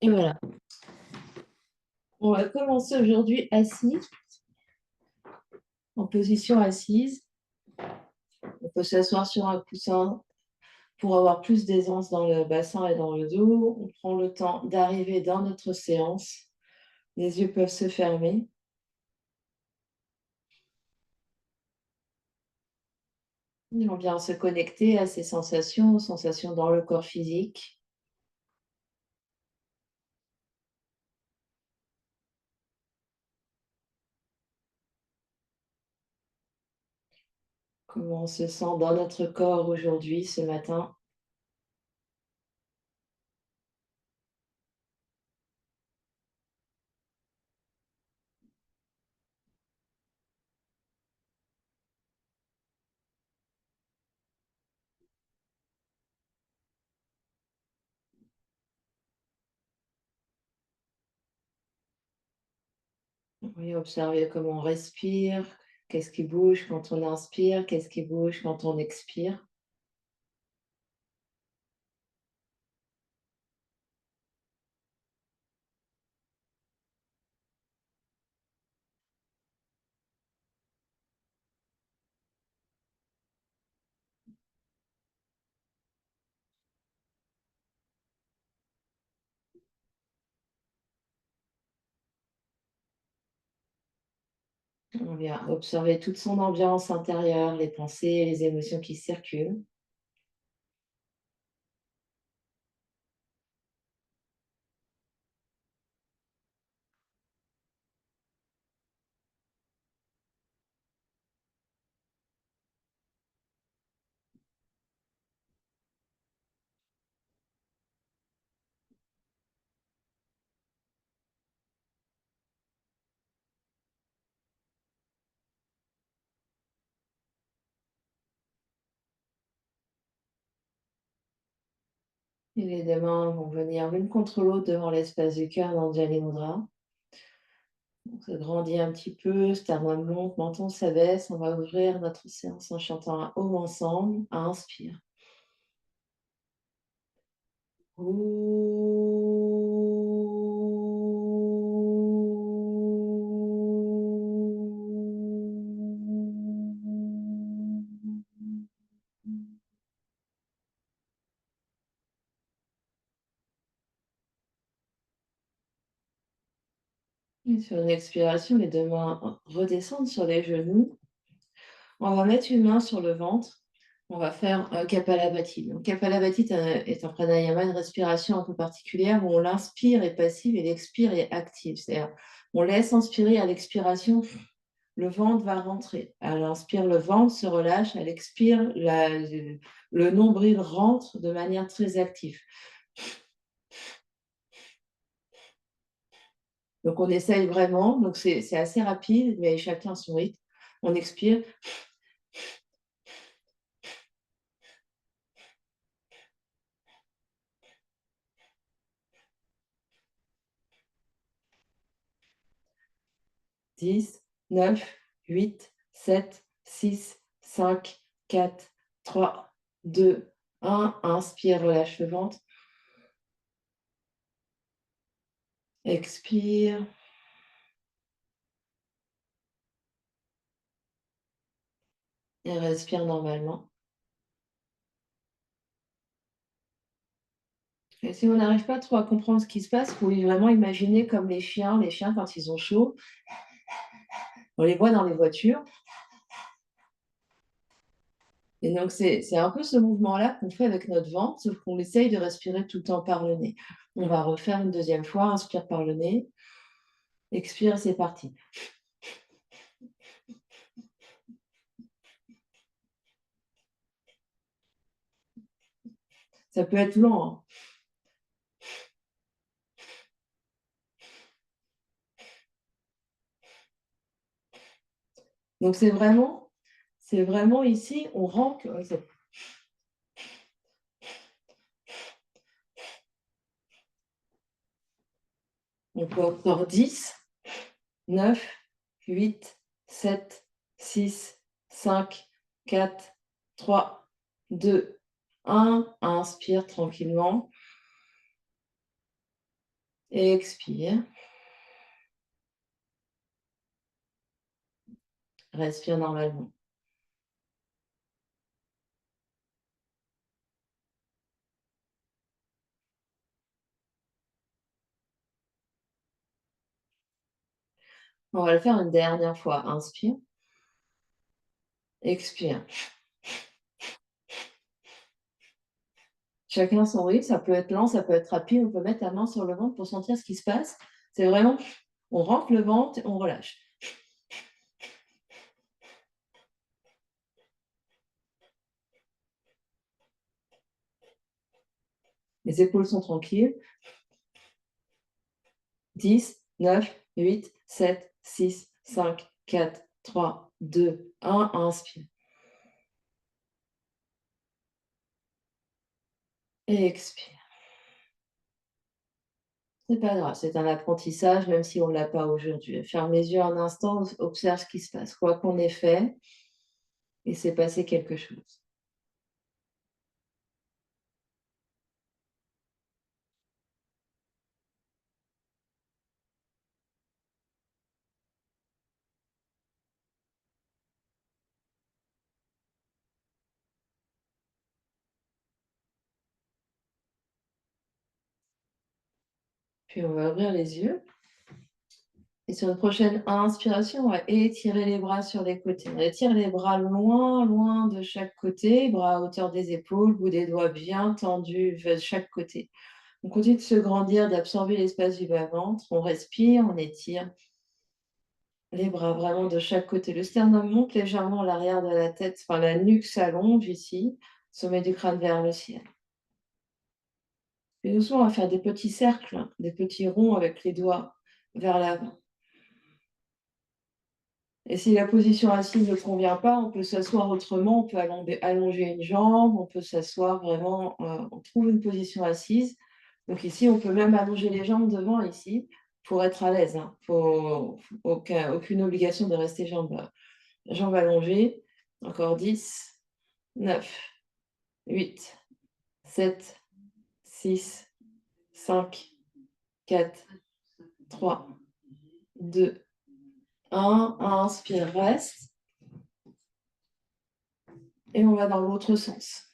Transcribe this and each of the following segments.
Et voilà. On va commencer aujourd'hui assis, en position assise. On peut s'asseoir sur un coussin pour avoir plus d'aisance dans le bassin et dans le dos. On prend le temps d'arriver dans notre séance. Les yeux peuvent se fermer. Et on vient se connecter à ces sensations, aux sensations dans le corps physique. Comment on se sent dans notre corps aujourd'hui, ce matin. Oui, observer comment on respire, qu'est-ce qui bouge quand on inspire, qu'est-ce qui bouge quand on expire. On vient observer toute son ambiance intérieure, les pensées et les émotions qui circulent. Et les deux mains vont venir l'une contre l'autre devant l'espace du cœur dans Jali Mudra. On se grandit un petit peu, sternum monte, menton s'abaisse. On va ouvrir notre séance en chantant un home ensemble. Inspire. Et sur une expiration, les deux mains redescendent sur les genoux. On va mettre une main sur le ventre. On va faire Kapalabhati. Donc, Kapalabhati est un pranayama, une respiration un peu particulière où on l'inspire est passive et l'expire est active. C'est-à-dire, on laisse inspirer à l'expiration, le ventre va rentrer. À l'inspire, le ventre se relâche. À l'expire, le nombril rentre de manière très active. Donc, on essaye vraiment. Donc, c'est assez rapide, mais chacun son rythme. On expire. 10, 9, 8, 7, 6, 5, 4, 3, 2, 1. Inspire, relâche le ventre. Expire. Et respire normalement. Et si on n'arrive pas trop à comprendre ce qui se passe, il faut vraiment imaginer comme les chiens quand ils ont chaud, on les voit dans les voitures. Et donc, c'est un peu ce mouvement-là qu'on fait avec notre ventre, sauf qu'on essaye de respirer tout le temps par le nez. On va refaire une deuxième fois. Inspire par le nez. Expire, c'est parti. Ça peut être lent, hein. Donc, c'est vraiment ici, on rentre. Donc, encore 10, 9, 8, 7, 6, 5, 4, 3, 2, 1. Inspire tranquillement. Et expire. Respire normalement. On va le faire une dernière fois. Inspire. Expire. Chacun son rythme, ça peut être lent, ça peut être rapide. On peut mettre la main sur le ventre pour sentir ce qui se passe. C'est vraiment, on rentre le ventre et on relâche. Les épaules sont tranquilles. 10, 9, 8, 7, 6, 5, 4, 3, 2, 1. Inspire. Et expire. C'est pas grave, c'est un apprentissage, même si on ne l'a pas aujourd'hui. Ferme les yeux un instant, observe ce qui se passe. Quoi qu'on ait fait, il s'est passé quelque chose. Puis on va ouvrir les yeux. Et sur une prochaine inspiration, on va étirer les bras sur les côtés. On étire les bras loin, loin de chaque côté, bras à hauteur des épaules, bout des doigts bien tendus vers chaque côté. On continue de se grandir, d'absorber l'espace du bas-ventre. On respire, on étire les bras vraiment de chaque côté. Le sternum monte légèrement à l'arrière de la tête, enfin la nuque s'allonge ici, sommet du crâne vers le ciel. Et doucement, on va faire des petits cercles, des petits ronds avec les doigts vers l'avant. Et si la position assise ne convient pas, on peut s'asseoir autrement, on peut allonger une jambe, on peut s'asseoir vraiment, on trouve une position assise. Donc ici, on peut même allonger les jambes devant ici pour être à l'aise. Hein. Aucune obligation de rester jambes allongées. Encore 10, 9, 8, 7, 6, 5, 4, 3, 2, 1. Inspire, reste. Et on va dans l'autre sens.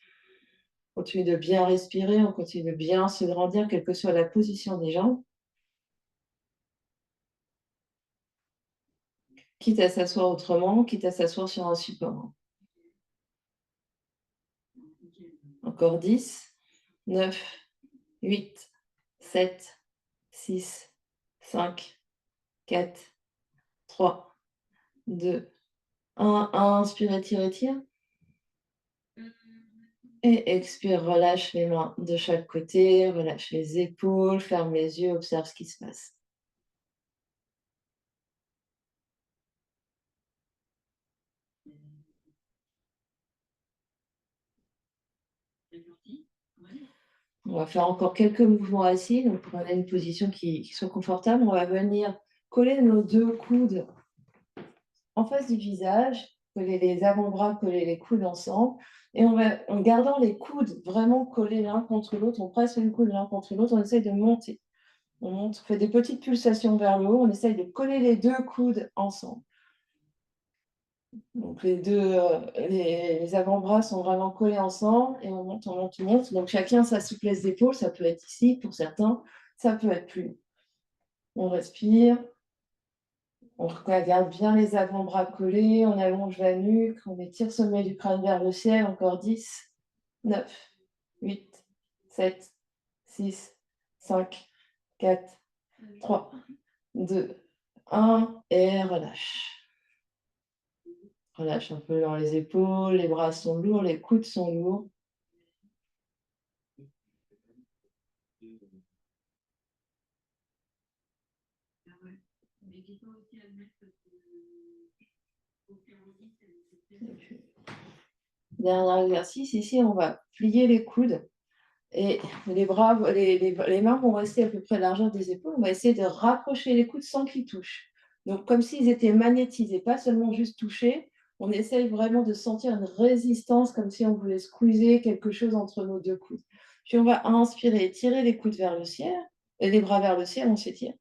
On continue de bien respirer, on continue de bien se grandir, quelle que soit la position des jambes. Quitte à s'asseoir autrement, quitte à s'asseoir sur un support. Encore 10, 9, 8, 7, 6, 5, 4, 3, 2, 1. Inspire, étire, étire. Et expire, relâche les mains de chaque côté, relâche les épaules, ferme les yeux, observe ce qui se passe. On va faire encore quelques mouvements assis, donc pour avoir une position qui soit confortable. On va venir coller nos deux coudes en face du visage, coller les avant-bras, coller les coudes ensemble. Et en gardant les coudes vraiment collés l'un contre l'autre, on presse les coudes l'un contre l'autre, on essaye de monter. On monte, on fait des petites pulsations vers le haut, on essaye de coller les deux coudes ensemble. Donc les avant-bras sont vraiment collés ensemble et on monte, on monte, on monte. Donc chacun sa souplesse d'épaule, ça peut être ici pour certains, ça peut être plus haut. On respire, on regarde bien les avant-bras collés, on allonge la nuque, on étire le sommet du crâne vers le ciel, encore 10, 9, 8, 7, 6, 5, 4, 3, 2, 1 et relâche. Relâche un peu dans les épaules, les bras sont lourds, les coudes sont lourds. Dernier exercice, ici on va plier les coudes et les mains vont rester à peu près la largeur des épaules. On va essayer de rapprocher les coudes sans qu'ils touchent. Donc comme s'ils étaient magnétisés, pas seulement juste touchés. On essaye vraiment de sentir une résistance, comme si on voulait squeezer quelque chose entre nos deux coudes. Puis on va inspirer, tirer les coudes vers le ciel. Et les bras vers le ciel, on s'étire.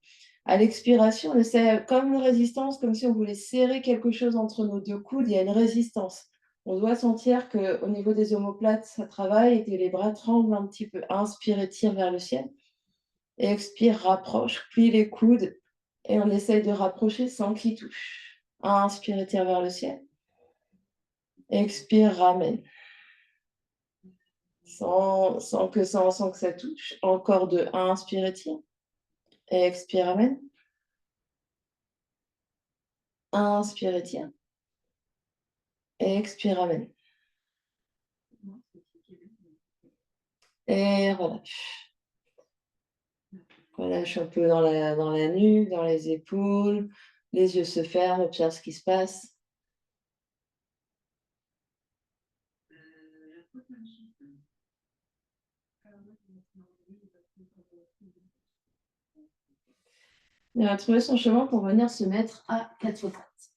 À l'expiration, on essaie comme une résistance, comme si on voulait serrer quelque chose entre nos 2 coudes, il y a une résistance. On doit sentir qu'au niveau des omoplates, ça travaille et que les bras tremblent un petit peu. Inspire, étire vers le ciel. Et expire, rapproche, plie les coudes et on essaye de rapprocher sans qu'ils touchent. Inspire, étire vers le ciel. Expire, ramène. Sans que ça touche. Encore 2. Inspire, étire. Et expire, ramène. Inspire, étire. Et expire, ramène. Et relâche. Relâche un peu dans la nuque, dans les épaules. Les yeux se ferment, observe ce qui se passe. Il va trouver son chemin pour venir se mettre à 4 pattes.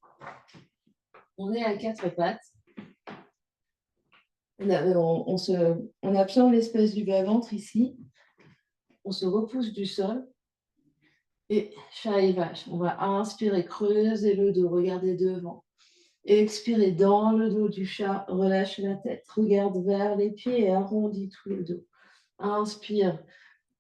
On est à 4 pattes. On absorbe l'espace du bas-ventre ici. On se repousse du sol. Et chat et vache. On va inspirer, creuser le dos, regarder devant. Expirez dans le dos du chat, relâche la tête, regarde vers les pieds et arrondis tout le dos. Inspire,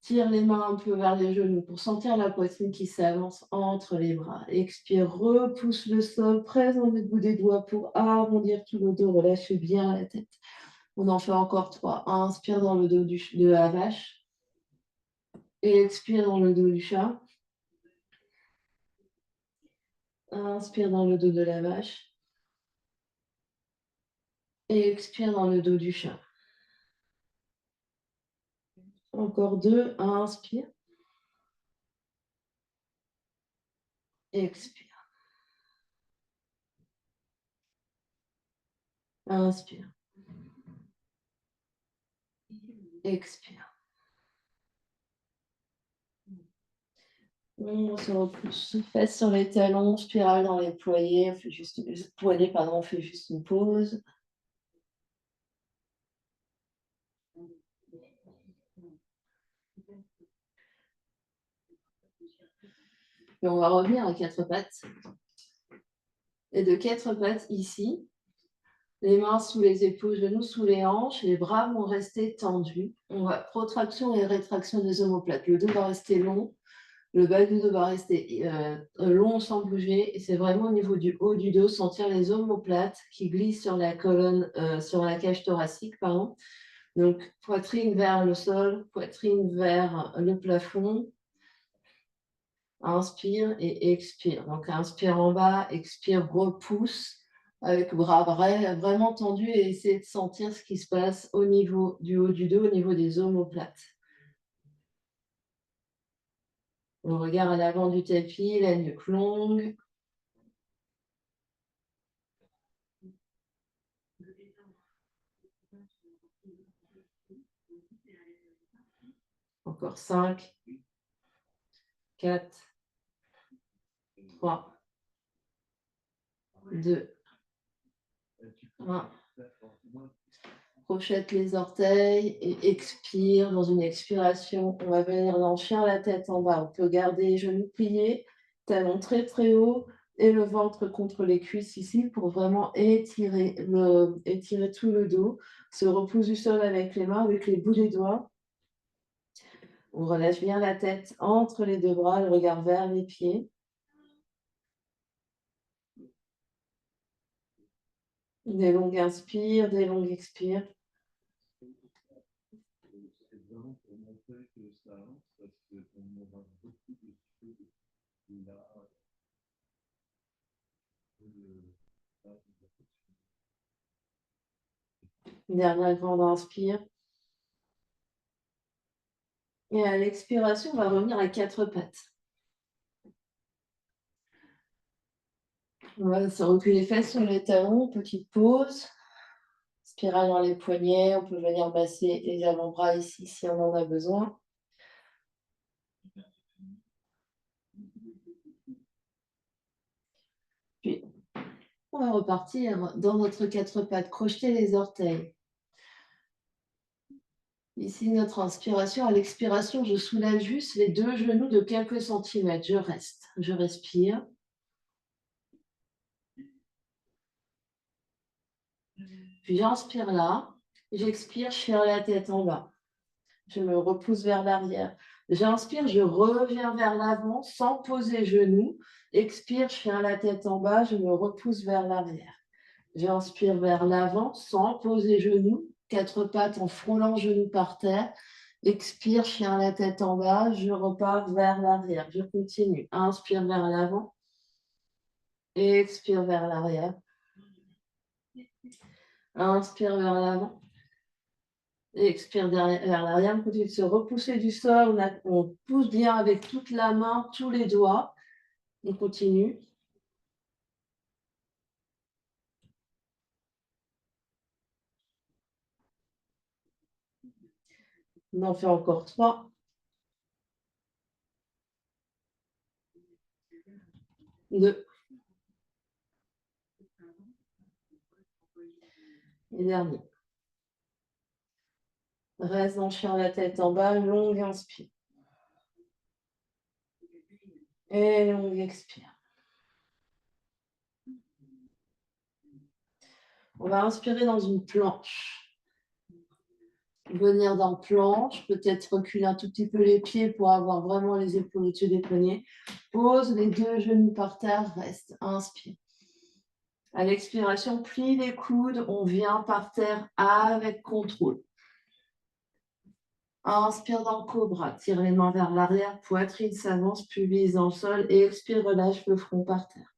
tire les mains un peu vers les genoux pour sentir la poitrine qui s'avance entre les bras. Expire, repousse le sol, présente le bout des doigts pour arrondir tout le dos, relâche bien la tête. On en fait encore 3. Inspire dans le dos de la vache. Et expire dans le dos du chat. Inspire dans le dos de la vache. Et expire dans le dos du chat. Encore 2. Inspire. Expire. Inspire. Expire. On se repousse, fesses sur les talons, spirale dans les poignets, on fait juste une pause. Et on va revenir à 4 pattes. Et de 4 pattes ici, les mains sous les épaules, genoux sous les hanches, les bras vont rester tendus. On va protraction et rétraction des omoplates. Le dos va rester long, le bas du dos va rester long sans bouger. Et c'est vraiment au niveau du haut du dos, sentir les omoplates qui glissent sur la colonne, sur la cage thoracique, pardon. Donc, poitrine vers le sol, poitrine vers le plafond. Inspire et expire. Donc, inspire en bas, expire, repousse avec bras vraiment tendus et essayer de sentir ce qui se passe au niveau du haut du dos, au niveau des omoplates. Le regard à l'avant du tapis, la nuque longue. Encore 5, 4, 3, 2, 1. Crochette les orteils et expire. Dans une expiration, on va venir dans chien la tête en bas. On peut garder les genoux pliés, talons très très haut et le ventre contre les cuisses ici pour vraiment étirer tout le dos. Se repousse du sol avec les mains, avec les bouts des doigts. On relâche bien la tête entre les 2 bras, le regard vers les pieds. Des longues inspires, des longues expires. Dernière grande inspire. Et à l'expiration, on va revenir à 4 pattes. On va se reculer les fesses sur les talons, petite pause. Spirale dans les poignets, on peut venir masser les avant-bras ici si on en a besoin. Puis, on va repartir dans notre 4 pattes, crocheter les orteils. Ici, notre inspiration. À l'expiration, je soulève juste les 2 genoux de quelques centimètres. Je reste. Je respire. Puis j'inspire là. J'expire, je tire la tête en bas. Je me repousse vers l'arrière. J'inspire, je reviens vers l'avant sans poser genoux. Expire, je tiens la tête en bas, je me repousse vers l'arrière. J'inspire vers l'avant sans poser genoux. 4 pattes en frôlant genoux par terre. Expire, je tiens la tête en bas, je repars vers l'arrière. Je continue. Inspire vers l'avant. Expire vers l'arrière. Inspire vers l'avant. Expire vers l'arrière. On continue de se repousser du sol. On pousse bien avec toute la main, tous les doigts. On continue. On en fait encore 3. 2. Et dernier. Reste en chien la tête en bas, longue inspire. Et longue expire. On va inspirer dans une planche. Venir dans planche, peut-être reculer un tout petit peu les pieds pour avoir vraiment les épaules au-dessus des poignets. Pose les 2 genoux par terre, reste, inspire. À l'expiration, plie les coudes, on vient par terre avec contrôle. Inspire dans le cobra, tire les mains vers l'arrière, poitrine s'avance, pubis dans le sol et expire, relâche le front par terre.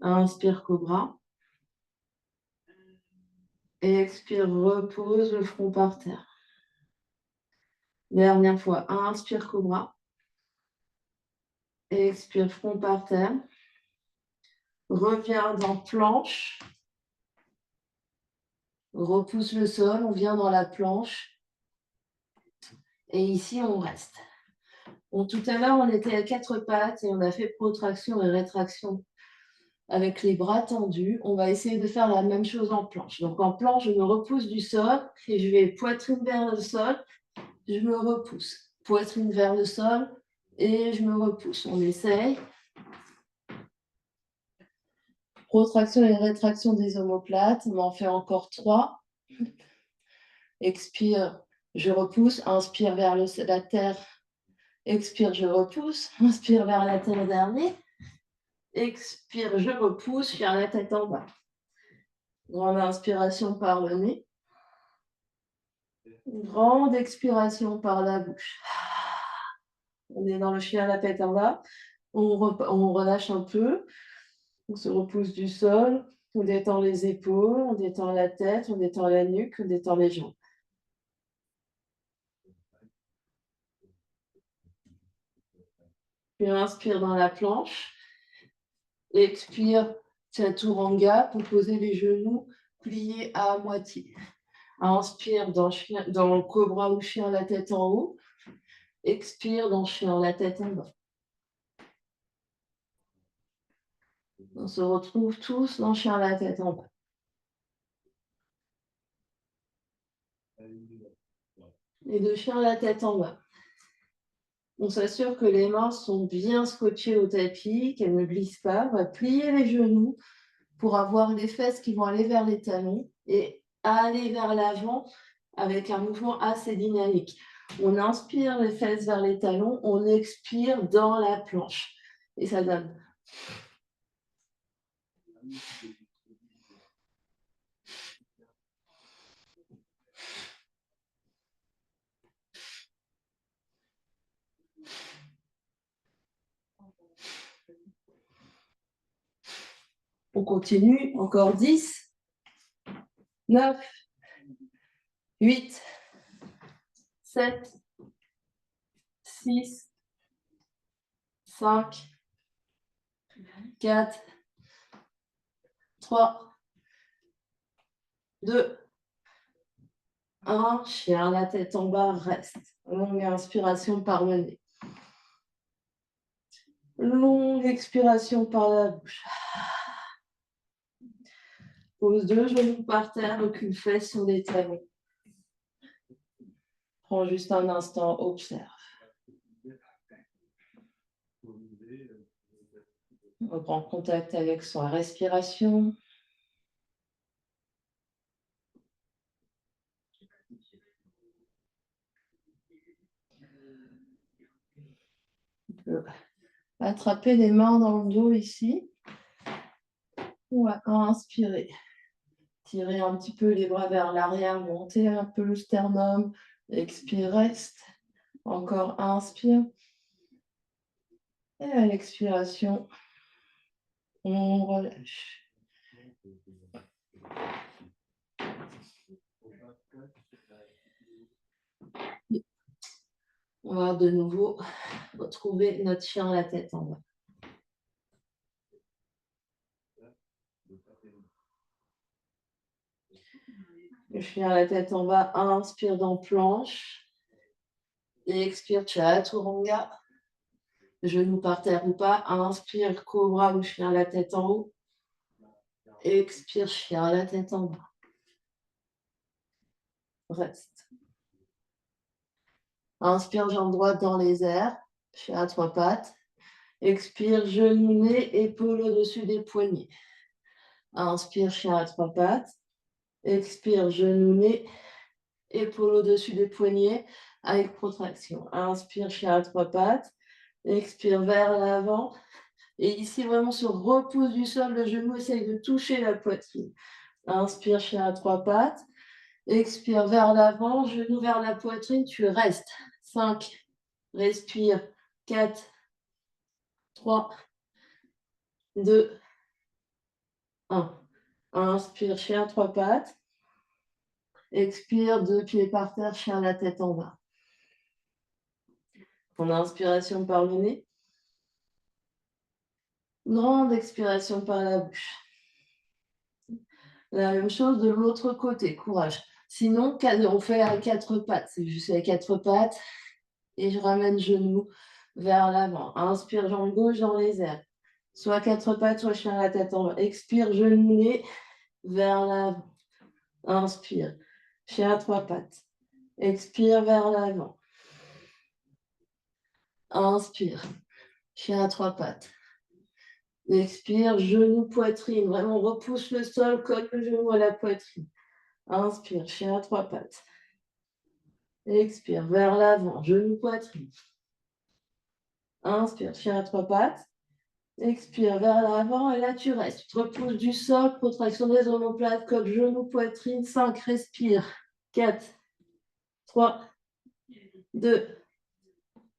Inspire cobra. Et expire, repose le front par terre. Dernière fois, inspire cobra. Et expire, front par terre. Reviens dans planche. Repousse le sol, on vient dans la planche. Et ici, on reste. Bon, tout à l'heure, on était à 4 pattes et on a fait protraction et rétraction avec les bras tendus. On va essayer de faire la même chose en planche. Donc en planche, je me repousse du sol et je vais poitrine vers le sol. Je me repousse. Poitrine vers le sol et je me repousse. On essaye. Protraction et rétraction des omoplates. On en fait encore 3. Expire, je repousse. Inspire vers la terre. Expire, je repousse. Inspire vers la terre dernier. Expire, je repousse. Vers la tête en bas. Grande inspiration par le nez. Grande expiration par la bouche. On est dans le chien à la tête en bas. On relâche un peu. On se repousse du sol. On détend les épaules. On détend la tête. On détend la nuque. On détend les jambes. Puis inspire dans la planche. Expire, chaturanga, pour poser les genoux pliés à moitié. Inspire dans le cobra ou chien la tête en haut. Expire dans chien la tête en bas. On se retrouve tous dans chien la tête en bas. Et de chien la tête en bas. On s'assure que les mains sont bien scotchées au tapis, qu'elles ne glissent pas. On va plier les genoux pour avoir les fesses qui vont aller vers les talons et aller vers l'avant avec un mouvement assez dynamique. On inspire les fesses vers les talons, on expire dans la planche. Et ça donne. On continue, encore 10, 9, 8, 7, 6, 5, 4, 3, 2, 1. Chien, la tête en bas, reste. Longue inspiration par le nez. Longue expiration par la bouche. Pose 2 genoux par terre, aucune fesse sur les talons. Prends juste un instant, observe. Reprends contact avec sa respiration. On peut attraper les mains dans le dos ici. On va inspirer. Tirer un petit peu les bras vers l'arrière, monter un peu le sternum. Expire, reste. Encore inspire. Et à l'expiration, on relâche. On va de nouveau retrouver notre chien à la tête en bas. Le chien à la tête en bas, inspire dans planche. Et expire, chaturanga. Genou par terre ou pas. Inspire, cobra ou chien à la tête en haut. Expire, chien à la tête en bas. Reste. Inspire, jambe droite dans les airs. Chien à trois pattes. Expire, genou, nez, épaule au-dessus des poignets. Inspire, chien à trois pattes. Expire, genou, nez, épaule au-dessus des poignets avec protraction. Inspire, chien à trois pattes. Expire vers l'avant. Et ici, vraiment sur repousse du sol, le genou essaye de toucher la poitrine. Inspire, chien à trois pattes. Expire vers l'avant, genou vers la poitrine, tu restes. 5, respire. 4, 3, 2, 1. Inspire, chien à trois pattes. Expire, deux pieds par terre, chien à la tête en bas. Ton inspiration par le nez. Grande expiration par la bouche. La même chose de l'autre côté, courage. Sinon, on fait à quatre pattes. C'est juste les quatre pattes. Et je ramène genou vers l'avant. Inspire, jambe gauche dans les airs. Soit quatre pattes, soit chien à la tête en bas. Expire, genou nez vers l'avant. Inspire, chien à trois pattes. Expire vers l'avant. Inspire, chien à trois pattes. Expire, genou, poitrine. Vraiment, repousse le sol, colle le genou à la poitrine. Inspire, chien à trois pattes. Expire, vers l'avant, genou, poitrine. Inspire, chien à trois pattes. Expire vers l'avant et là tu restes. Tu te repousses du sol, protraction des omoplates, colle, genou, poitrine. 5, respire. 4, 3, 2,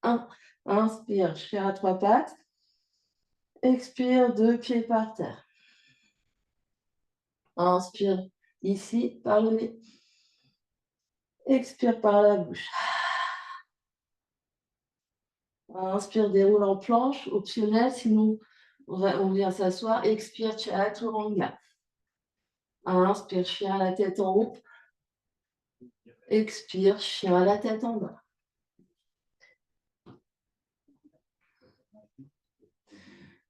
1. Inspire, chien à trois pattes. Expire, deux pieds par terre. Inspire ici par le nez. Expire par la bouche. Inspire, déroule en planche, optionnel, sinon on vient s'asseoir. Expire, chaturanga. Inspire, chien à la tête en haut. Expire, chien à la tête en bas.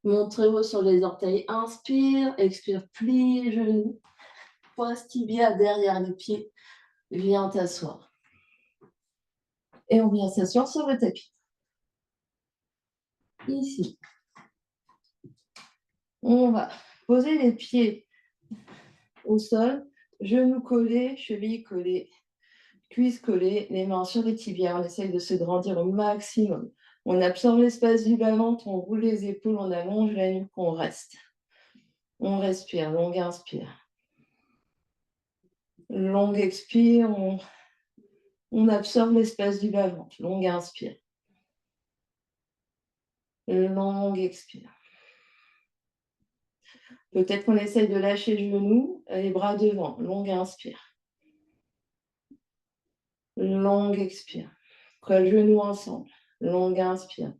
Montrez haut sur les orteils. Inspire, expire, plie les genoux. Pointe tibia derrière les pieds. Viens t'asseoir. Et on vient s'asseoir sur le tapis. Ici. On va poser les pieds au sol, genoux collés, chevilles collées, cuisses collées, les mains sur les tibias. On essaye de se grandir au maximum. On absorbe l'espace du bas-ventre, on roule les épaules, on allonge la nuque, on reste. On respire, longue inspire. Longue expire, on absorbe l'espace du bas-ventre. Longue inspire. Longue expire. Peut-être qu'on essaye de lâcher le genou, les bras devant. Longue inspire. Longue expire. Colle genoux ensemble. Longue inspire.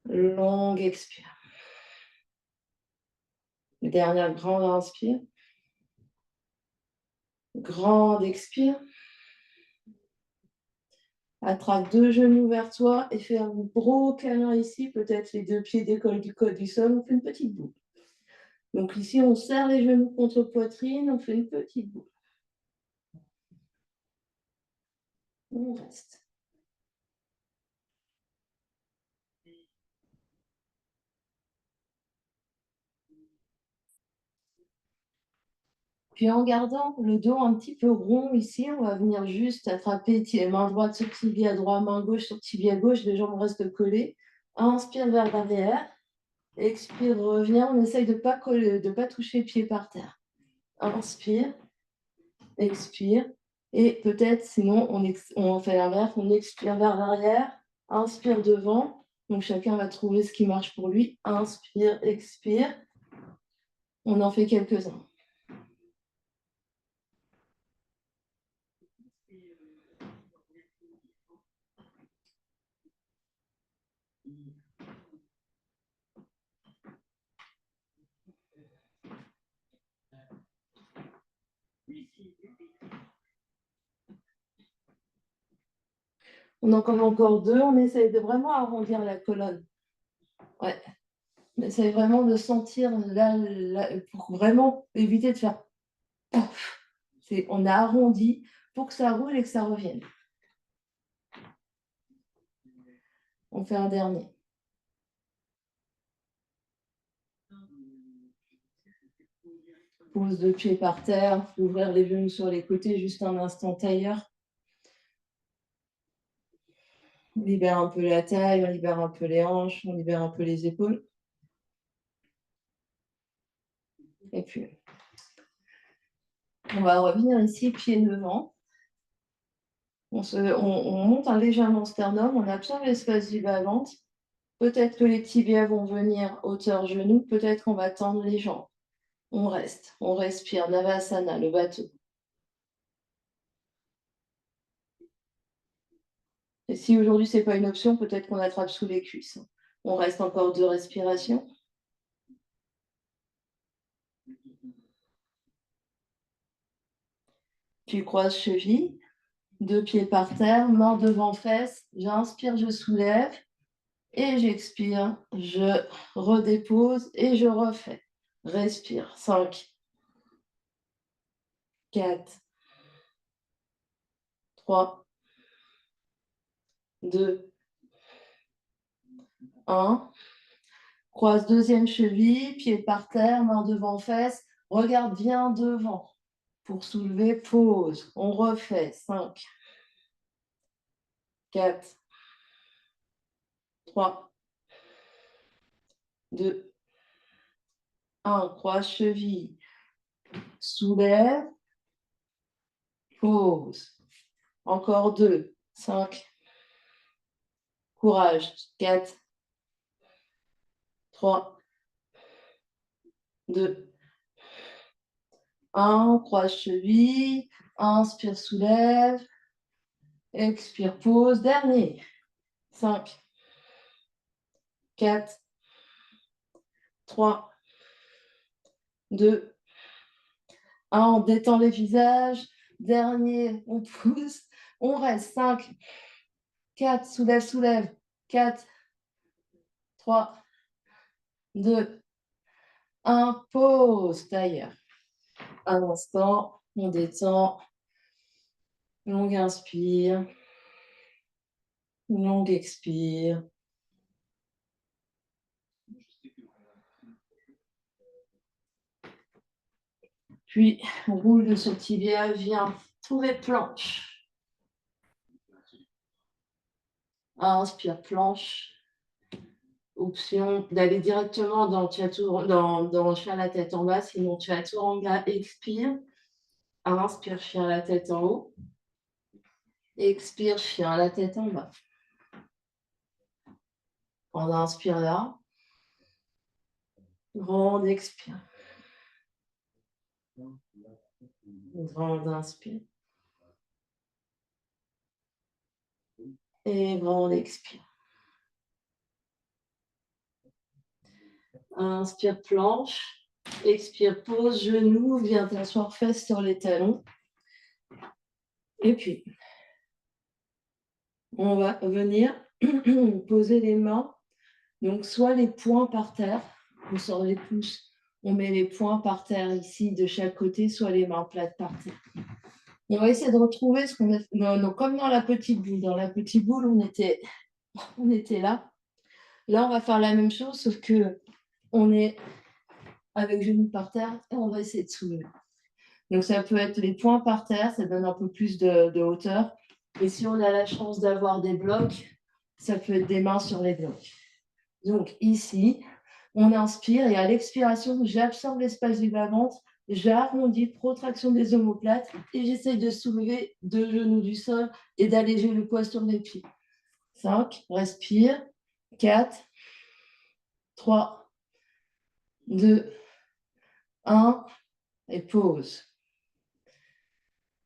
Longue expire. Dernière grande inspire. Grande expire. Attrape deux genoux vers toi et fais un gros câlin ici. Peut-être les deux pieds décollent du col du sol. On fait une petite boule. Donc ici, on serre les genoux contre poitrine. On fait une petite boule. On reste. Puis en gardant le dos un petit peu rond ici, on va venir juste attraper main droite sur tibia droit, main gauche sur tibia gauche, les jambes restent collées. Inspire vers l'arrière. Expire, reviens. On essaye de ne pas coller, de pas toucher le pied par terre. Inspire, expire. Et peut-être, sinon, on fait l'inverse. On expire vers l'arrière. Inspire devant. Donc chacun va trouver ce qui marche pour lui. Inspire, expire. On en fait quelques-uns. On en connaît encore deux. On essaye de vraiment arrondir la colonne. Ouais. On essaye vraiment de sentir là, pour vraiment éviter de faire. On a arrondi pour que ça roule et que ça revienne. On fait un dernier. Pose 2 pieds par terre, ouvrir les genoux sur les côtés, juste un instant tailleur. On libère un peu la taille, on libère un peu les hanches, on libère un peu les épaules. Et puis, on va revenir ici, pied devant. On monte légèrement sternum, on absorbe l'espace du bas-ventre. Peut-être que les tibias vont venir hauteur genou, peut-être qu'on va tendre les jambes. On reste, on respire, Navasana, le bateau. Et si aujourd'hui, ce n'est pas une option, peut-être qu'on attrape sous les cuisses. On reste encore 2 respirations. Tu croises cheville, 2 pieds par terre, main devant fesse. J'inspire, je soulève. Et j'expire, je redépose et je refais. Respire. 5, 4, 3, 2, 1. Croise deuxième cheville, pied par terre, main devant fesse. Regarde bien devant. Pour soulever, pause. On refait. 5, 4, 3, 2, 1. Croise cheville. Soulève. Pause. Encore 2. 5. Courage. 4, 3, 2, 1. Croise cheville. Inspire, soulève. Expire, pause. Dernier. 5, 4, 3, 2, 1. On détend les visages. Dernier, on pousse. On reste. 5, 4, soulève, soulève. 4, 3, 2, 1. Pause. Tailleur. Un instant, on détend. Longue inspire. Longue expire. Puis, on roule sur le tibia, vient trouver planche. Inspire, planche. Option d'aller directement dans chien la tête en bas, sinon chaturanga, expire. Inspire, chien la tête en haut. Expire, chien la tête en bas. On inspire là. Grande expire. Grande inspire. Et grande expire. Inspire, planche. Expire, pose, genou. Viens t'asseoir fesses sur les talons. Et puis, on va venir poser les mains. Donc, soit les poings par terre. On sort les pouces. On met les poings par terre ici de chaque côté, soit les mains plates par terre. On va essayer de retrouver ce qu'on a fait. Non, comme dans la petite boule. Dans la petite boule, on était là. Là, on va faire la même chose, sauf que on est avec genoux par terre et on va essayer de soulever. Donc, ça peut être les poings par terre, ça donne un peu plus de hauteur. Et si on a la chance d'avoir des blocs, ça peut être des mains sur les blocs. Donc, ici, on inspire et à l'expiration, j'absorbe l'espace du bas-ventre, j'arrondis, protraction des omoplates et j'essaye de soulever 2 genoux du sol et d'alléger le poids sur les pieds. 5, respire. 4, 3, 2, 1 et pause.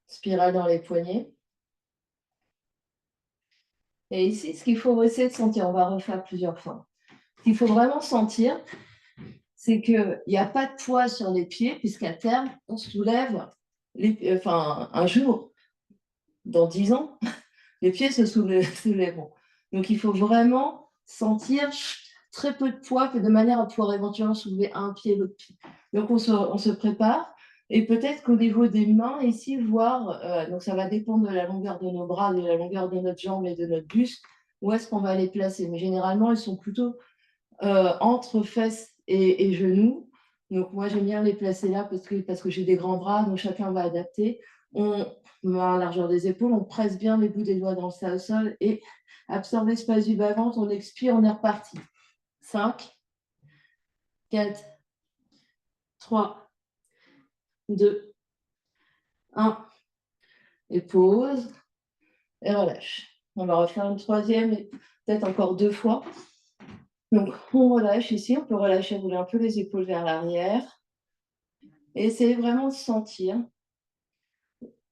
Spirale dans les poignets. Et ici, ce qu'il faut essayer de sentir, on va refaire plusieurs fois. Ce qu'il faut vraiment sentir, c'est qu'il n'y a pas de poids sur les pieds, puisqu'à terme, on soulève, un jour, dans 10 ans, les pieds se soulèveront. Donc, il faut vraiment sentir très peu de poids, de manière à pouvoir éventuellement soulever un pied, l'autre pied. Donc, on se prépare. Et peut-être qu'au niveau des mains, ici, voir, donc ça va dépendre de la longueur de nos bras, de la longueur de notre jambe et de notre buste, où est-ce qu'on va les placer. Mais généralement, ils sont plutôt entre fesses et genoux. Donc, moi, j'aime bien les placer là parce que j'ai des grands bras, donc chacun va adapter. On met à la largeur des épaules, on presse bien les bouts des doigts dans le sol et absorbe l'espace du bas-ventre, on expire, on est reparti. 5, 4, 3, 2, 1. Et pause et relâche. On va refaire une troisième et peut-être encore 2 fois. Donc, on relâche ici, on peut relâcher, rouler un peu les épaules vers l'arrière. Et essayez vraiment de sentir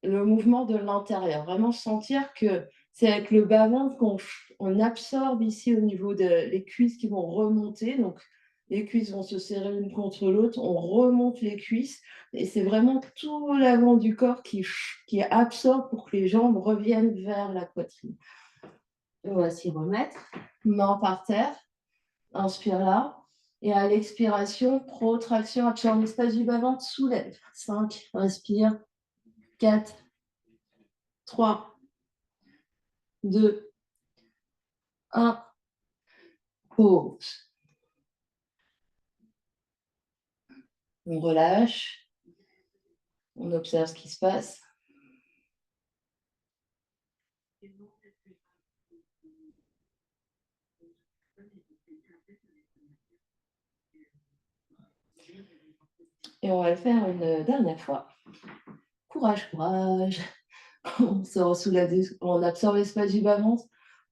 le mouvement de l'intérieur, vraiment sentir que c'est avec le bas-ventre qu'on absorbe ici au niveau des cuisses qui vont remonter. Donc, les cuisses vont se serrer l'une contre l'autre, on remonte les cuisses et c'est vraiment tout l'avant du corps qui absorbe pour que les jambes reviennent vers la poitrine. On va s'y remettre, main par terre, inspire là. Et à l'expiration, protraction, absorbe l'espace du bas-ventre, soulève. 5, respire. 4, 3, 2, 1, pause. On relâche, on observe ce qui se passe. Et on va le faire une dernière fois. Courage, courage. On se soulève, on absorbe l'espace du bas-ventre.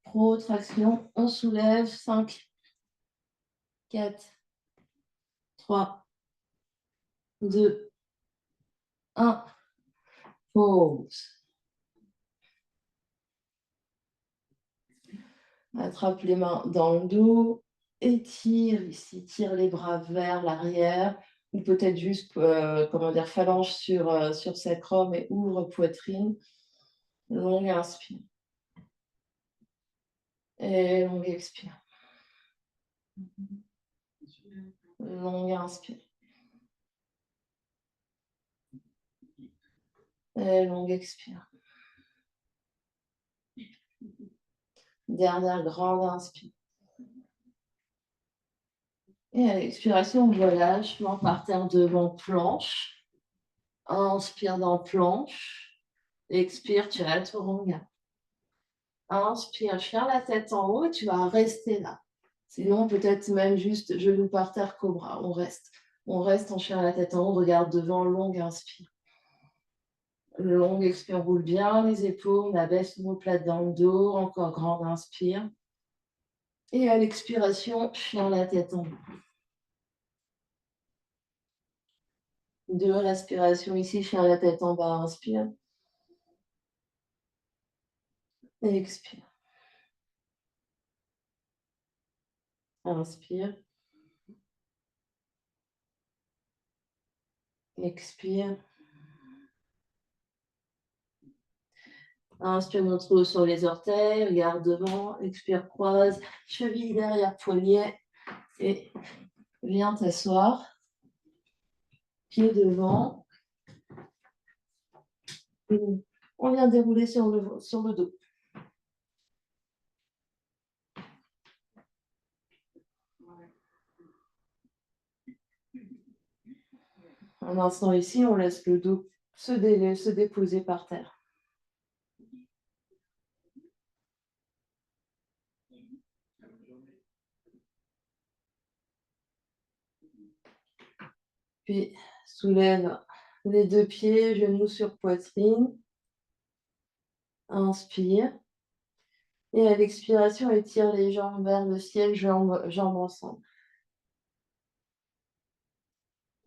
Protraction, on soulève. 5, 4, 3, 2, 1, pause. Attrape les mains dans le dos, étire ici, tire les bras vers l'arrière, ou peut-être juste, phalange sur sacrum et ouvre poitrine. Longue inspire. Et longue expire. Longue inspire. Et longue expire. Dernière grande inspire. Et à l'expiration, on relâche, main par terre devant planche. Inspire dans planche. Expire, tu vas chaturanga. Inspire, chien la tête en haut, tu vas rester là. Sinon, peut-être même juste genou par terre, cobra. On reste. On reste en chien la tête en haut, regarde devant, longue inspire. Longue expire, roule bien les épaules, on abaisse l'omoplate dans le dos, encore grande inspire. Et à l'expiration, chien la tête en haut. 2 respirations ici, chien la tête en bas, inspire. Et expire. Inspire. Expire. Inspire, montre haut sur les orteils, regarde devant, expire, croise, cheville derrière, poignet, et viens t'asseoir, pied devant, On vient dérouler sur le dos. Un instant ici, on laisse le dos se déposer par terre. Puis soulève les 2 pieds, genoux sur poitrine. Inspire. Et à l'expiration, étire les jambes vers le ciel, jambes ensemble.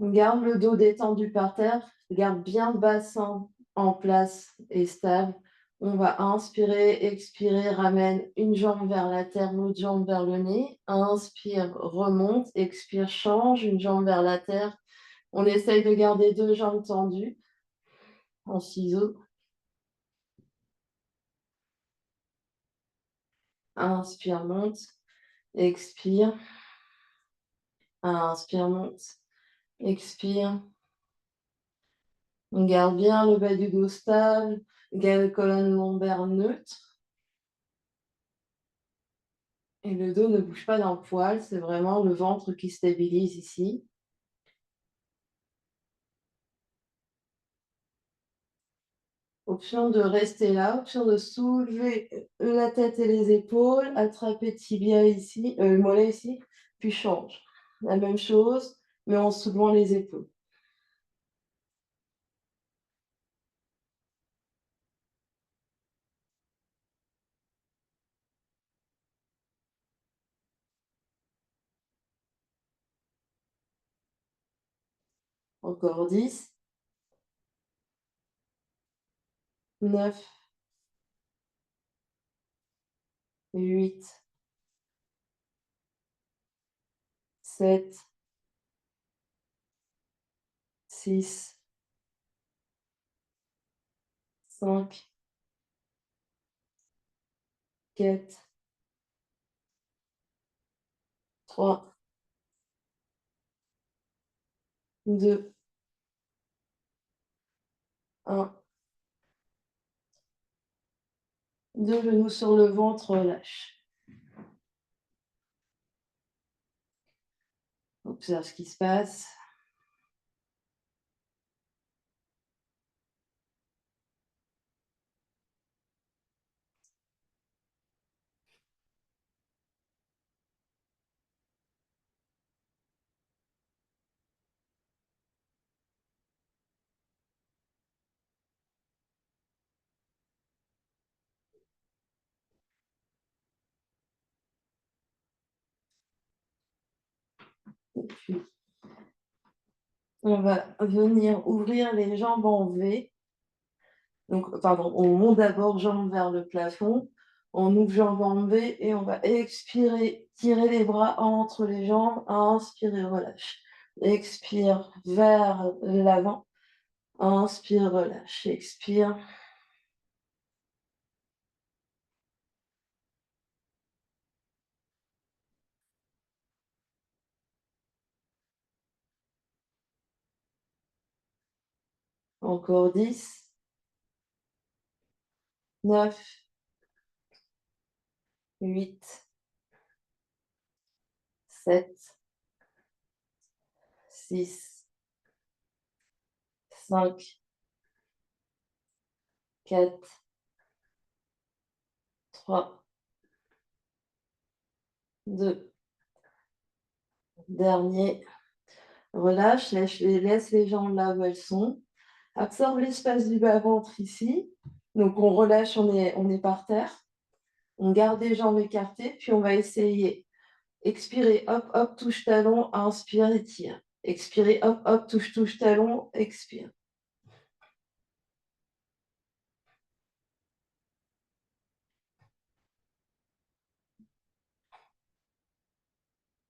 On garde le dos détendu par terre, garde bien le bassin en place et stable. On va inspirer, expirer, ramène une jambe vers la terre, l'autre jambe vers le nez. Inspire, remonte, expire, change, une jambe vers la terre. On essaye de garder 2 jambes tendues en ciseaux. Inspire, monte, expire. Inspire, monte, expire. On garde bien le bas du dos stable, colonne lombaire neutre. Et le dos ne bouge pas d'un poil, c'est vraiment le ventre qui stabilise ici. Option de rester là, option de soulever la tête et les épaules, attraper tibia ici, mollet ici, puis change. La même chose, mais en soulevant les épaules. Encore 10, 9, 8, 7, 6, 5, 4, 3, 2, 1. 2 genoux sur le ventre, relâche. Observe ce qui se passe. Et puis, on va venir ouvrir les jambes en V. Donc, pardon, on monte d'abord jambes vers le plafond. On ouvre jambes en V et on va expirer, tirer les bras entre les jambes. Inspire, relâche. Expire vers l'avant. Inspire, relâche. Expire. Encore 10, 9, 8, 7, 6, 5, 4, 3, 2. Dernier. Relâche, laisse les jambes là où elles sont. Absorbe l'espace du bas-ventre ici. Donc on relâche, on est par terre. On garde les jambes écartées, puis on va essayer. Expirer, hop, hop, touche talon, inspire, étire. Expirer, hop, hop, touche talon, expire.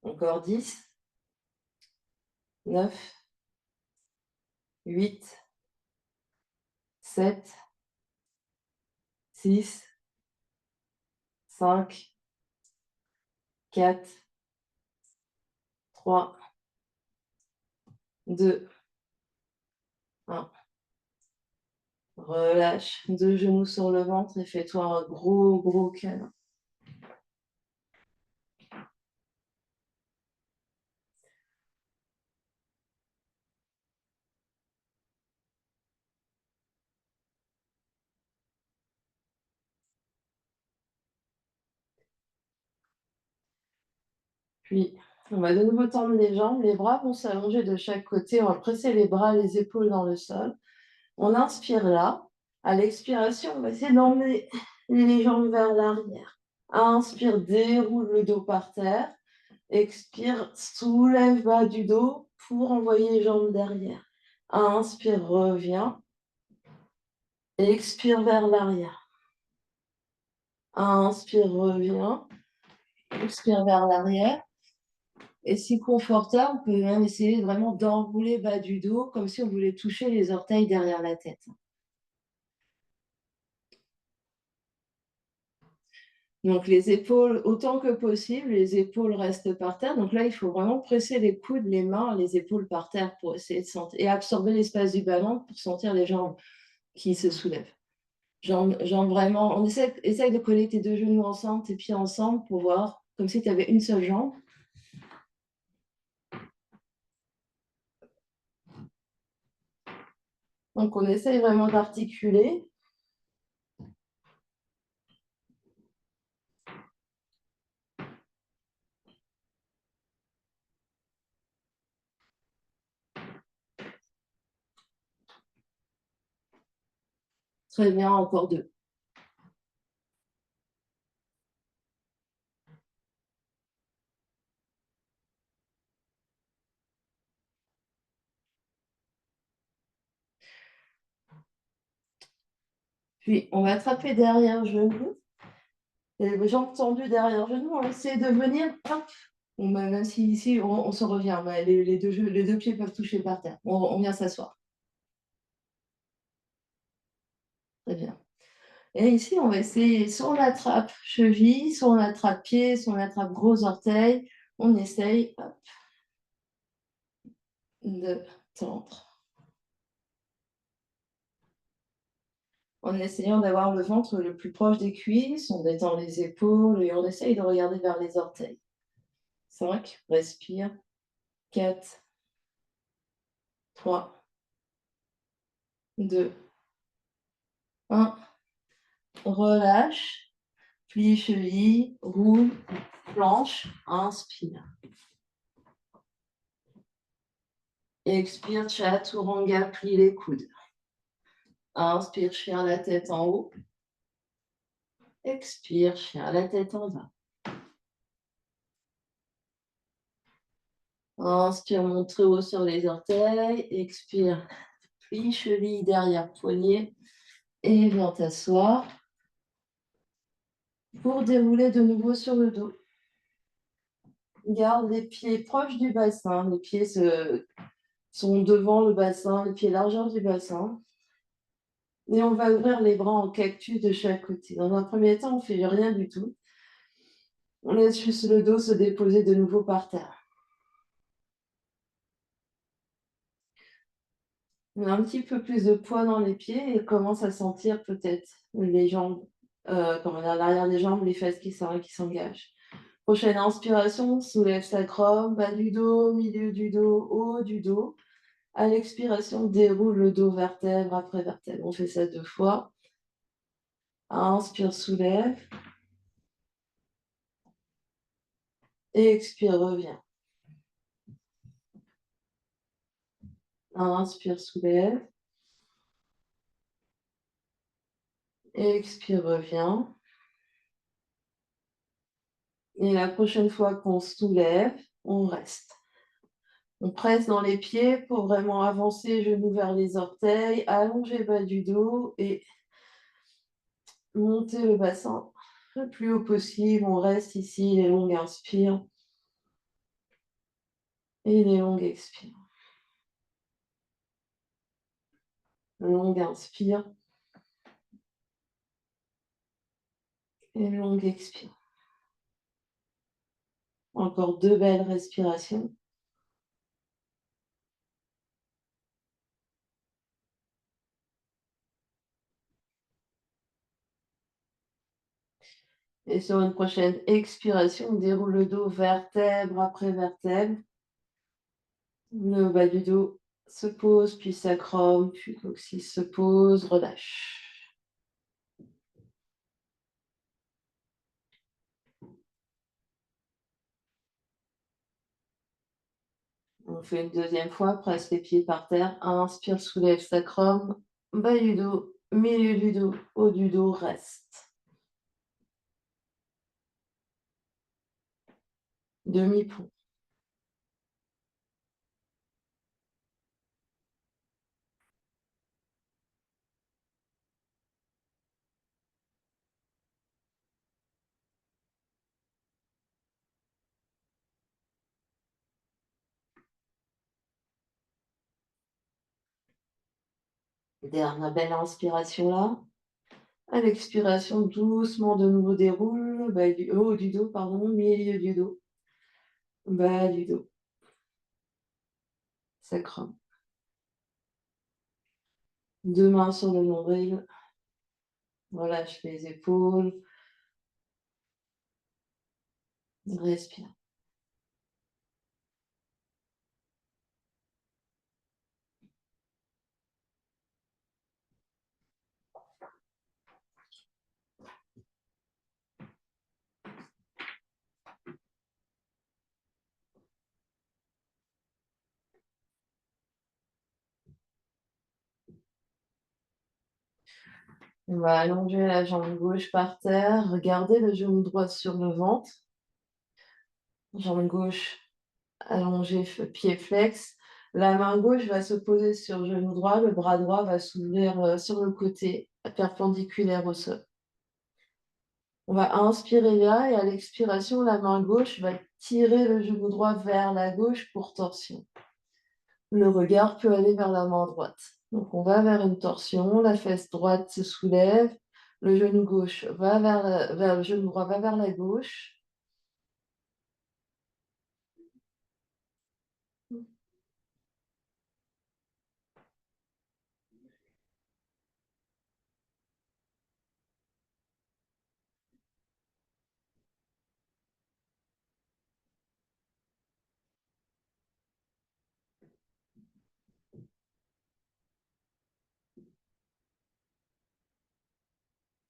Encore 10, 9, 8, 7, 6, 5, 4, 3, 2, 1. Relâche 2 genoux sur le ventre et fais-toi un gros, gros câlin. Puis, on va de nouveau tendre les jambes, les bras vont s'allonger de chaque côté, on va presser les bras, les épaules dans le sol. On inspire là. À l'expiration, on va essayer d'emmener les jambes vers l'arrière. Inspire, déroule le dos par terre. Expire, soulève bas du dos pour envoyer les jambes derrière. Inspire, reviens. Expire vers l'arrière. Inspire, reviens. Expire vers l'arrière. Et si confortable, on peut même essayer vraiment d'enrouler bas du dos, comme si on voulait toucher les orteils derrière la tête. Donc les épaules, autant que possible, les épaules restent par terre. Donc là, il faut vraiment presser les coudes, les mains, les épaules par terre pour essayer de sentir et absorber l'espace du ballon pour sentir les jambes qui se soulèvent. Jambes vraiment, on essaye de coller tes 2 genoux ensemble, tes pieds ensemble pour voir, comme si tu avais une seule jambe. Donc on essaye vraiment d'articuler. Très bien, encore 2. Puis on va attraper derrière genou. Les jambes tendues derrière genou, on essaie de venir, hop, même si ici on se revient, mais les 2 pieds peuvent toucher par terre. On vient s'asseoir. Très bien. Et ici, on va essayer, soit on attrape cheville, soit on attrape pied, soit on attrape gros orteil. On essaye, hop, de tendre. En essayant d'avoir le ventre le plus proche des cuisses, on détend les épaules et on essaye de regarder vers les orteils. 5, respire. 4, 3, 2, 1. Relâche. Plie cheville, roule, planche, inspire. Expire, chaturanga, plie les coudes. Inspire, chien la tête en haut. Expire, chien la tête en bas. Inspire, monte très haut sur les orteils. Expire, plie cheville derrière poignet. Et viens t'asseoir pour dérouler de nouveau sur le dos. Garde les pieds proches du bassin. Les pieds sont devant le bassin, les pieds largeur du bassin. Et on va ouvrir les bras en cactus de chaque côté. Dans un premier temps, on ne fait rien du tout. On laisse juste le dos se déposer de nouveau par terre. On a un petit peu plus de poids dans les pieds et commence à sentir peut-être les jambes, comme à l'arrière des jambes, les fesses qui s'engagent. Prochaine inspiration, soulève sacrum, bas du dos, milieu du dos, haut du dos. À l'expiration, déroule le dos vertèbre après vertèbre. On fait ça 2 fois. Inspire, soulève. Et expire, reviens. Inspire, soulève. Expire, reviens. Et la prochaine fois qu'on soulève, on reste. On presse dans les pieds pour vraiment avancer, genoux vers les orteils, allonger bas du dos et monter le bassin le plus haut possible. On reste ici, les longues inspires et les longues expires. Longue inspire et longue expire. Encore 2 belles respirations. Et sur une prochaine expiration, on déroule le dos vertèbre après vertèbre. Le bas du dos se pose, puis sacrum, puis coccyx se pose, relâche. On fait une deuxième fois, presse les pieds par terre. Inspire, soulève sacrum, bas du dos, milieu du dos, haut du dos, reste. Demi-pont. Dernière belle inspiration là. À l'expiration, doucement de nouveau déroule, haut du dos, pardon, milieu du dos, bas du dos, sacrum. Deux mains sur le nombril, relâche les épaules, respire. On va allonger la jambe gauche par terre, regardez le genou droit sur le ventre, jambe gauche allongée, pied flex. La main gauche va se poser sur le genou droit, le bras droit va s'ouvrir sur le côté, perpendiculaire au sol. On va inspirer là et à l'expiration, la main gauche va tirer le genou droit vers la gauche pour torsion. Le regard peut aller vers la main droite. Donc on va vers une torsion, la fesse droite se soulève, le genou gauche va vers le genou droit va vers la gauche.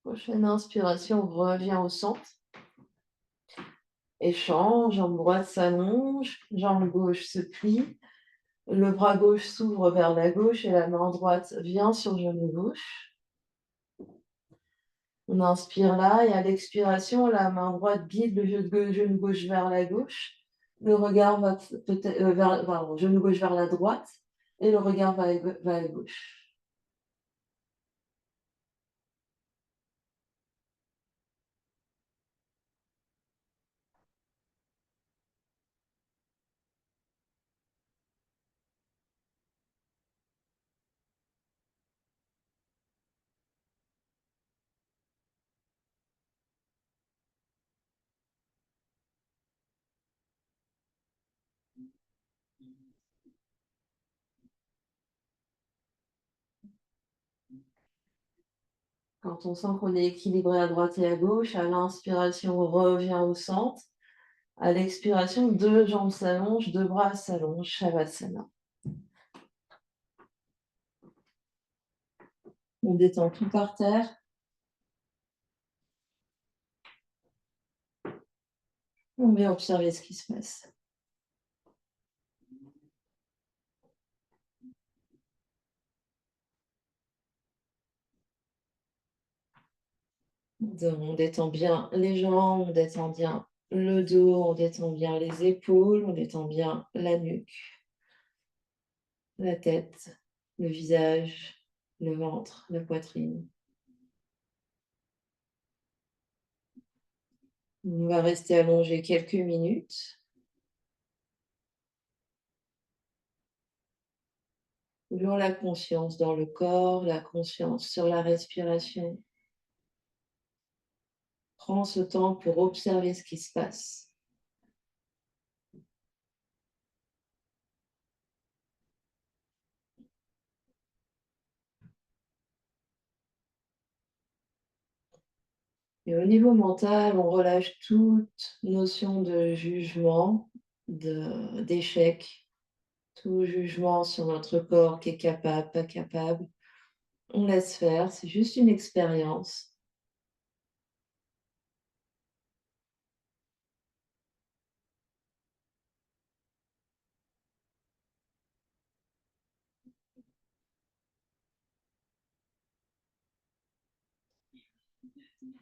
Prochaine inspiration, on revient au centre. Échange, jambe droite s'allonge, jambe gauche se plie, le bras gauche s'ouvre vers la gauche et la main droite vient sur le genou gauche. On inspire là et à l'expiration, la main droite guide le genou gauche vers la gauche. Le regard va peut-être genou gauche vers la droite et le regard va à gauche. Quand on sent qu'on est équilibré à droite et à gauche, à l'inspiration, on revient au centre. À l'expiration, deux jambes s'allongent, deux bras s'allongent, Shavasana. On détend tout par terre. On vient observer ce qui se passe. On détend bien les jambes, on détend bien le dos, on détend bien les épaules, on détend bien la nuque, la tête, le visage, le ventre, la poitrine. On va rester allongé quelques minutes. Ouvrons la conscience dans le corps, la conscience sur la respiration. Prends ce temps pour observer ce qui se passe. Et au niveau mental, on relâche toute notion de jugement, d'échec, tout jugement sur notre corps qui est capable, pas capable. On laisse faire, c'est juste une expérience.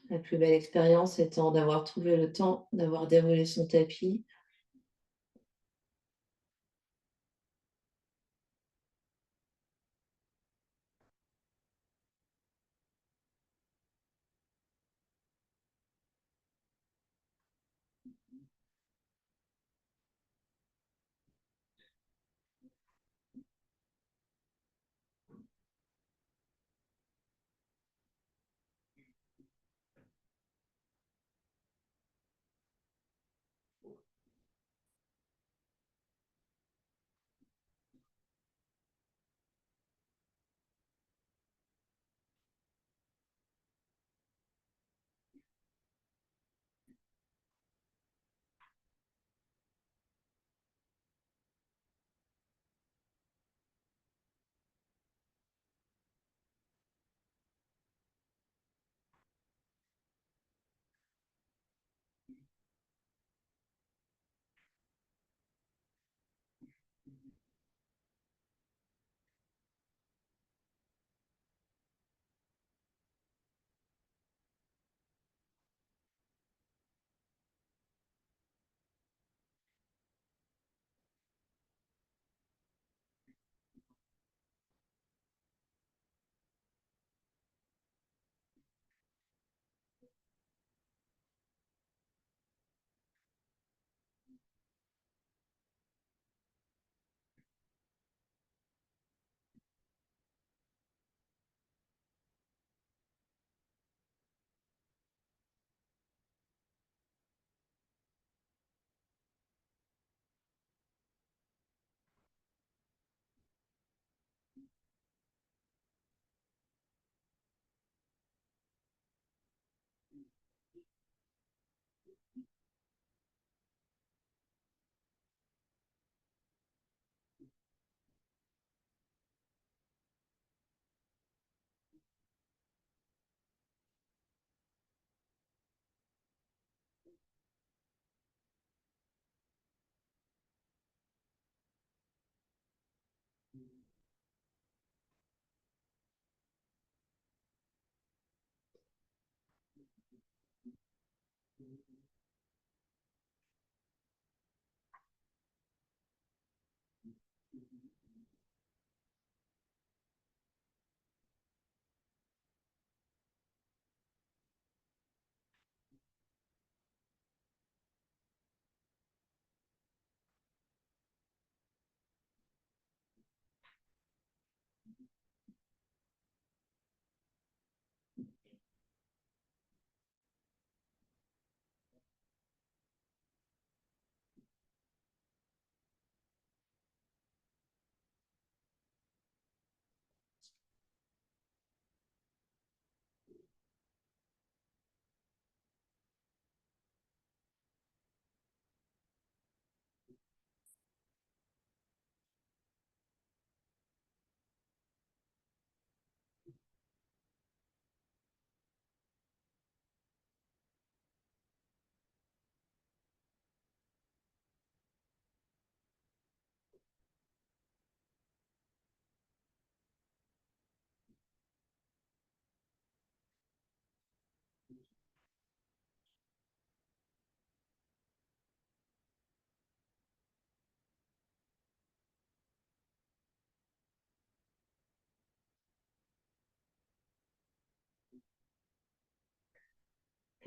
La plus belle expérience étant d'avoir trouvé le temps, d'avoir déroulé son tapis.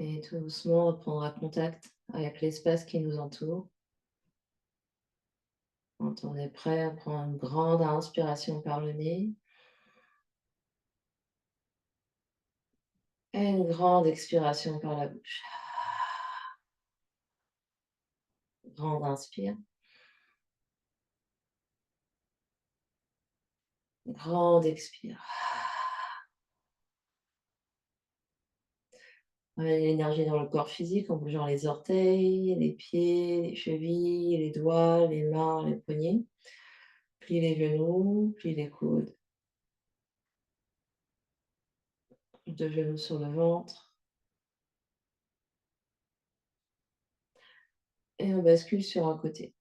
Et tout doucement reprendra contact avec l'espace qui nous entoure. Quand on est prêt, on prend une grande inspiration par le nez et une grande expiration par la bouche. Grande inspire, grande expire. Ramener l'énergie dans le corps physique en bougeant les orteils, les pieds, les chevilles, les doigts, les mains, les poignets. Plie les genoux, plie les coudes, 2 genoux sur le ventre et on bascule sur un côté.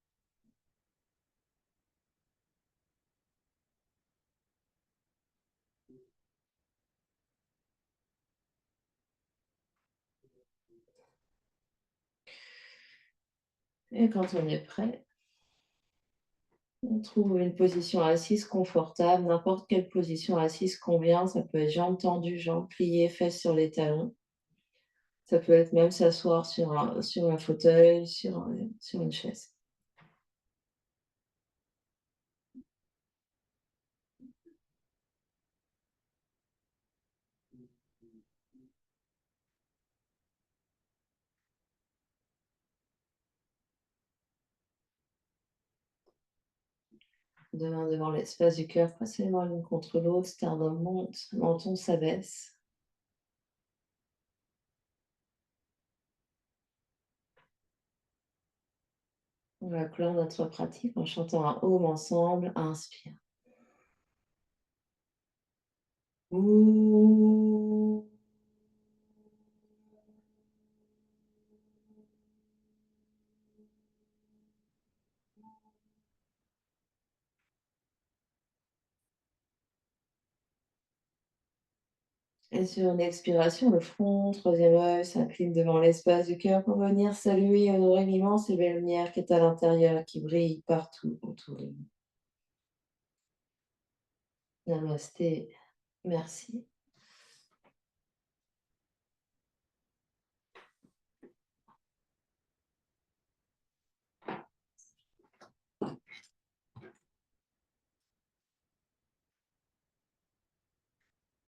Et quand on est prêt, on trouve une position assise confortable, n'importe quelle position assise convient, ça peut être jambes tendues, jambes pliées, fesses sur les talons. Ça peut être même s'asseoir sur un fauteuil, sur une chaise. Deux mains devant l'espace du cœur, passez les mains l'une contre l'autre, sternum monte, menton s'abaisse. On va clore notre pratique en chantant un home ensemble. Inspire. Ouh. Et sur une expiration, le front, troisième œil, s'incline devant l'espace du cœur pour venir saluer et honorer l'immense et belle lumière qui est à l'intérieur, qui brille partout autour de nous. Namasté. Merci.